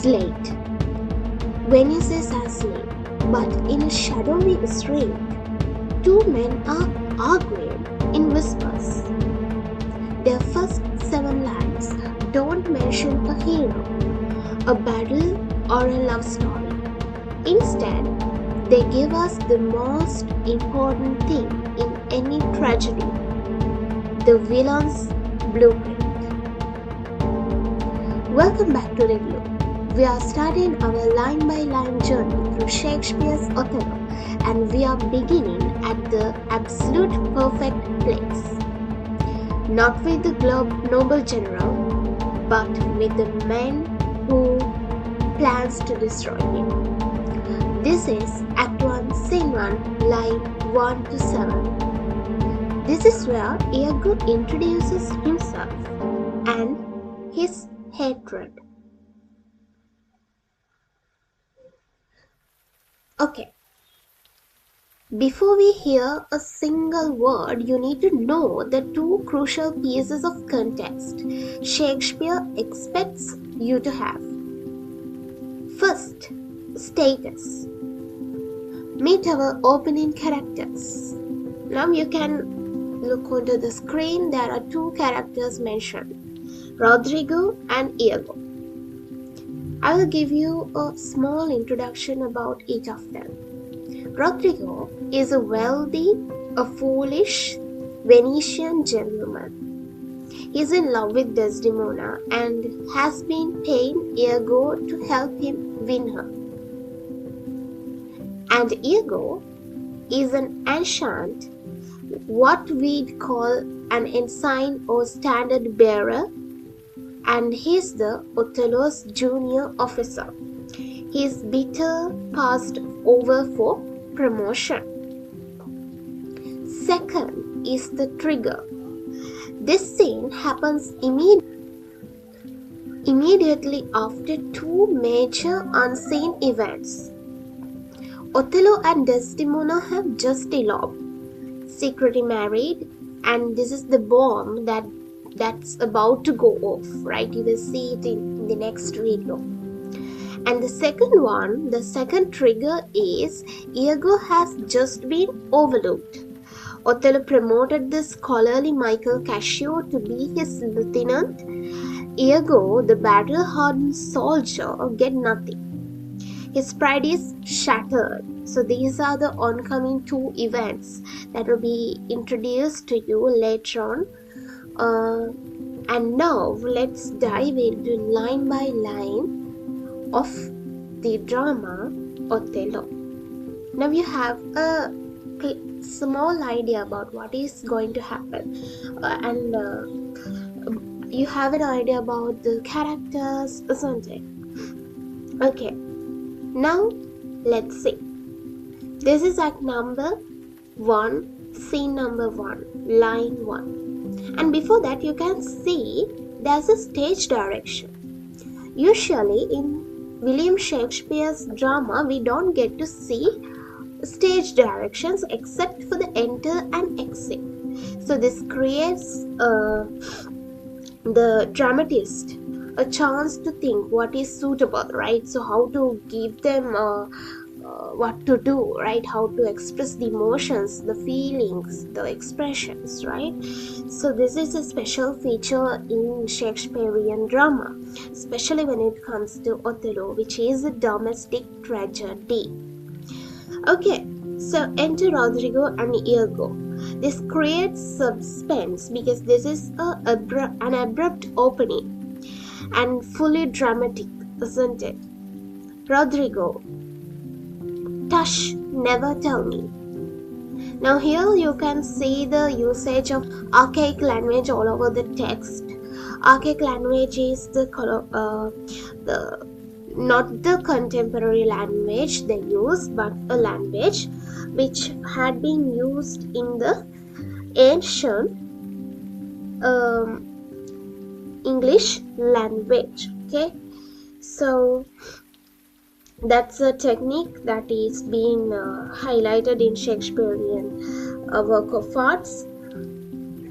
late. Venice is asleep, but in a shadowy street, two men are arguing in whispers. Their first 7 lines don't mention a hero, a battle, or a love story. Instead, they give us the most important thing in any tragedy: the villain's blueprint. Welcome back to LitLoom. We are starting our line-by-line journey through Shakespeare's Othello, and we are beginning at the absolute perfect place. Not with the noble general, but with the man who plans to destroy him. This is Act 1, Scene 1, line 1 to 7. This is where Iago introduces himself and his hatred. Okay. Before we hear a single word, you need to know the 2 crucial pieces of context Shakespeare expects you to have. First, status. Meet our opening characters. Now you can look onto the screen. There are 2 characters mentioned, Roderigo and Iago. I will give you a small introduction about each of them. Roderigo is a wealthy, a foolish Venetian gentleman. He is in love with Desdemona and has been paying Iago to help him win her. And Iago is an ancient, what we'd call an ensign or standard bearer, and he is the Othello's junior officer. He is bitter, passed over for promotion. Second is the trigger. This scene happens immediately after 2 major unseen events. Othello and Desdemona have just eloped, secretly married, and this is the bomb that's about to go off, right? You will see it in the next video. And the second trigger is Iago has just been overlooked. Othello promoted the scholarly Michael Cassio to be his lieutenant. Iago, the battle-hardened soldier, get nothing. His pride is shattered. So these are the oncoming 2 events that will be introduced to you later on. And now let's dive into line by line of the drama Othello. Now you have a small idea about what is going to happen, and you have an idea about the characters, isn't it? Okay, now let's see. This is act number 1, scene number 1, line 1. And before that, you can see there's a stage direction. Usually in William Shakespeare's drama, we don't get to see stage directions except for the enter and exit. So this creates the dramatist a chance to think what is suitable, right? So how to give them what to do, right? How to express the emotions, the feelings, the expressions, right? So this is a special feature in Shakespearean drama, especially when it comes to Othello, which is a domestic tragedy. Okay, so enter Roderigo and Iago. This creates suspense because this is an abrupt opening and fully dramatic, isn't it? Roderigo, tush, never tell me. Now here you can see the usage of archaic language all over the text. Archaic language is not the contemporary language they use, but a language which had been used in the ancient English language. Okay, so that's a technique that is being highlighted in Shakespearean work of arts.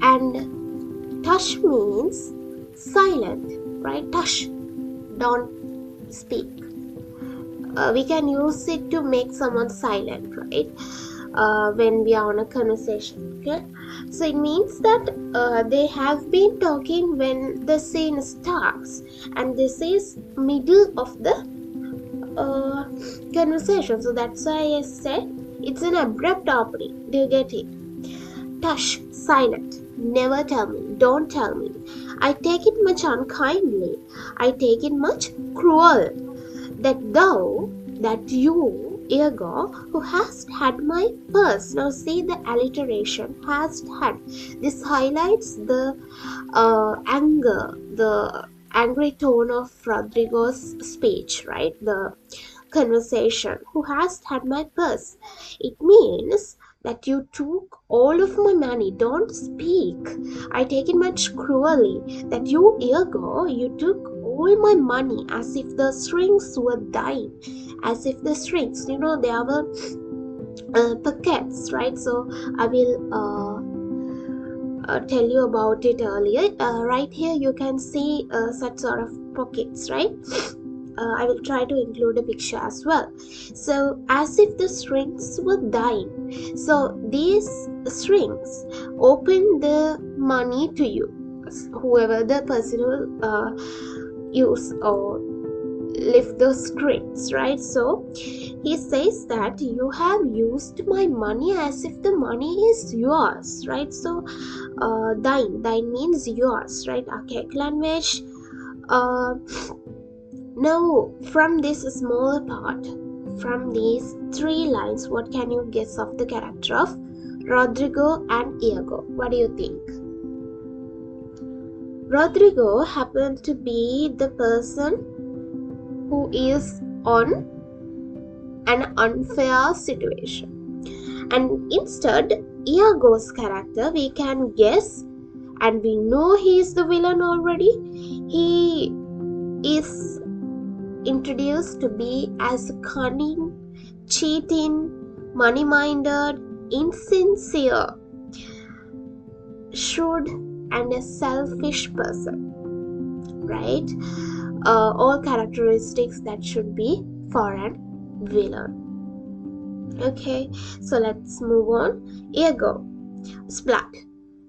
And tush means silent, right? Tush, don't speak. We can use it to make someone silent, right? When we are on a conversation, okay? So it means that they have been talking when the scene starts, and this is middle of the conversation. So that's why I said it's an abrupt opening. Do you get it? Tush, silent. Never tell me. Don't tell me. I take it much unkindly. I take it much cruel. That you, Iago, who hast had my purse. Now see the alliteration, hast had. This highlights the anger, the angry tone of Rodrigo's speech, right? The conversation. Who hast had my purse? It means that you took all of my money. Don't speak. I take it much cruelly. That you, Iago, you took all my money as if the strings were thine. As if the strings, they are packets, right? So I will tell you about it earlier. Right here you can see such sort of pockets, right? I will try to include a picture as well. So as if the strings were thine. So these strings open the money to you, whoever the person will use or lift the strings, right? So he says that you have used my money as if the money is yours, right? So thine means yours, right? Archaic language. Now from this small part, from these three lines, what can you guess of the character of Rodrigo and Iago? What do you think? Rodrigo happened to be the person who is on an unfair situation, and instead Iago's character, we can guess, and we know he is the villain already. He is introduced to be as a cunning, cheating, money-minded, insincere, shrewd, and a selfish person, right? All characteristics that should be for an villain. Okay, so let's move on. Iago, splat.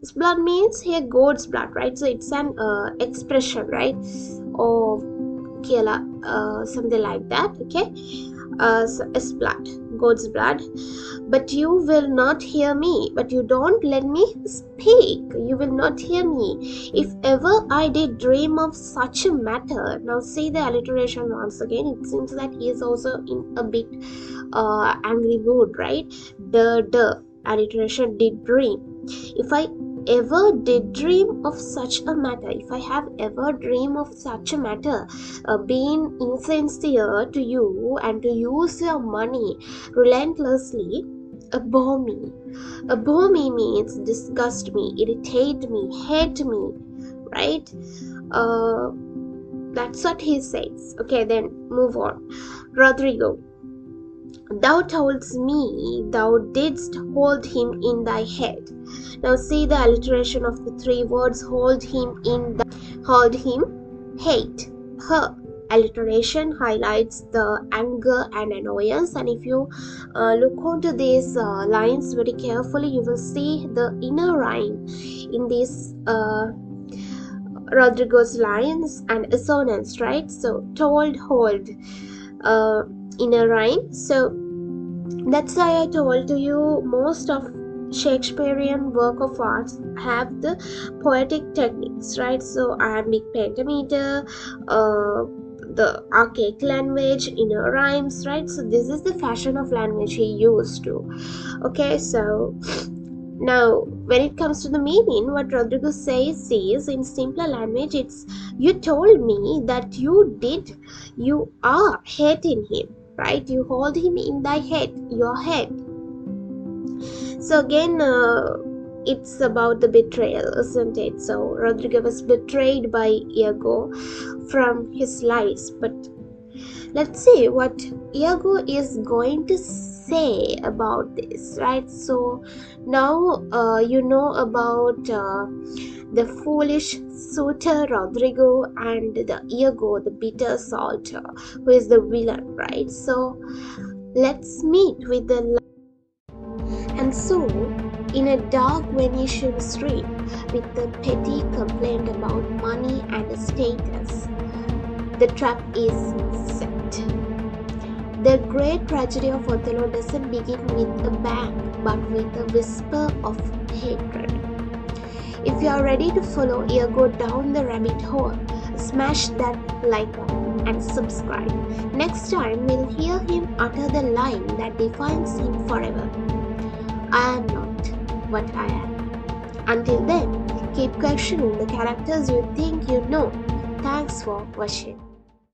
Splat means here God's blood, right? So it's an expression, right? Of something like that. Okay, so splat, God's blood. But you will not hear me. But you don't let me speak. You will not hear me. If ever I did dream of such a matter. Now see the alliteration once again. It seems that he is also in a bit angry mood, right? The alliteration did dream. If I ever did dream of such a matter, if I have ever dreamed of such a matter, being insincere to you and to use your money relentlessly, abhor me. Abhor me means disgust me, irritate me, hate me, right? That's what he says. Okay, then move on. Rodrigo, thou toldst me thou didst hold him in thy head. Now see the alliteration of the three words, hold him, hate, her. Alliteration highlights the anger and annoyance, and if you look onto these lines very carefully, you will see the inner rhyme in these Rodrigo's lines and assonance, right? So told, hold, inner rhyme. So that's why I told to you most of Shakespearean work of art have the poetic techniques, right? So iambic pentameter, the archaic language, inner rhymes, right? So this is the fashion of language he used to. Okay, so now when it comes to the meaning, what Rodrigo says is, in simpler language, it's you told me that you are hating him, right? You hold him in thy head, your head. So again, it's about the betrayal, isn't it? So Rodrigo was betrayed by Iago from his lies. But let's see what Iago is going to say about this, right? So now you know about the foolish Suitor Rodrigo and the Iago, the bitter salt, who is the villain, right? So let's meet with the. And so, in a dark Venetian street with a petty complaint about money and status, the trap is set. The great tragedy of Othello doesn't begin with a bang, but with a whisper of hatred. If you are ready to follow Iago down the rabbit hole, smash that like button and subscribe. Next time, we'll hear him utter the line that defines him forever. I am not what I am. Until then, keep questioning the characters you think you know. Thanks for watching.